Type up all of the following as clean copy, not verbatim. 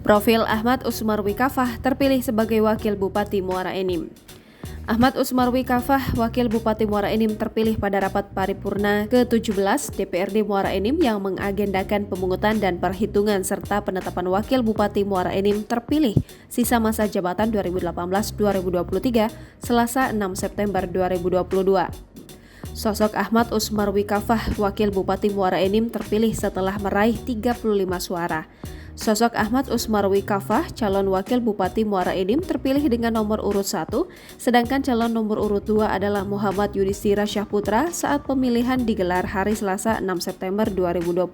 Profil Ahmad Usmarwi Kafah terpilih sebagai Wakil Bupati Muara Enim. Ahmad Usmarwi Kafah, Wakil Bupati Muara Enim terpilih pada rapat paripurna ke-17 DPRD Muara Enim yang mengagendakan pemungutan dan perhitungan serta penetapan Wakil Bupati Muara Enim terpilih sisa masa jabatan 2018-2023 Selasa 6 September 2022. Sosok Ahmad Usmarwi Kafah, Wakil Bupati Muara Enim terpilih setelah meraih 35 suara. Sosok Ahmad Usmarwi Kafah, calon Wakil Bupati Muara Enim terpilih dengan nomor urut 1, sedangkan calon nomor urut 2 adalah Muhammad Yudhistira Syahputra saat pemilihan digelar hari Selasa 6 September 2022.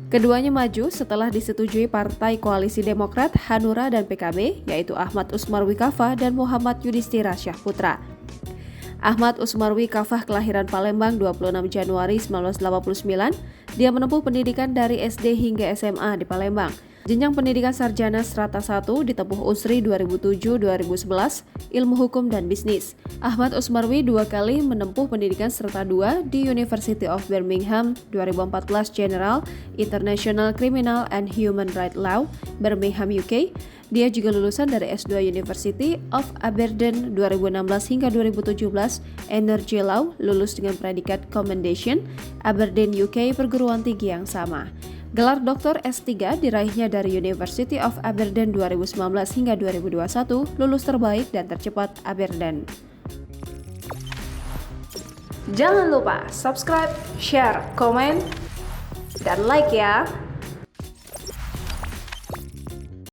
Keduanya maju setelah disetujui Partai Koalisi Demokrat, Hanura, dan PKB, yaitu Ahmad Usmarwi Kafah dan Muhammad Yudhistira Syahputra. Ahmad Usmarwi Kafah kelahiran Palembang 26 Januari 1989. Dia menempuh pendidikan dari SD hingga SMA di Palembang. Jenjang pendidikan sarjana strata 1 ditempuh UNSRI 2007-2011, Ilmu Hukum dan Bisnis. Ahmad Usmarwi 2 kali menempuh pendidikan serta 2 di University of Birmingham 2014 General International Criminal and Human Rights Law, Birmingham, UK. Dia juga lulusan dari S2 University of Aberdeen 2016 hingga 2017, Energy Law, lulus dengan predikat Commendation, Aberdeen, UK, perguruan tinggi yang sama. Gelar Dr. S3 diraihnya dari University of Aberdeen 2019 hingga 2021, lulus terbaik dan tercepat Aberdeen. Jangan lupa subscribe, share, komen, dan like ya!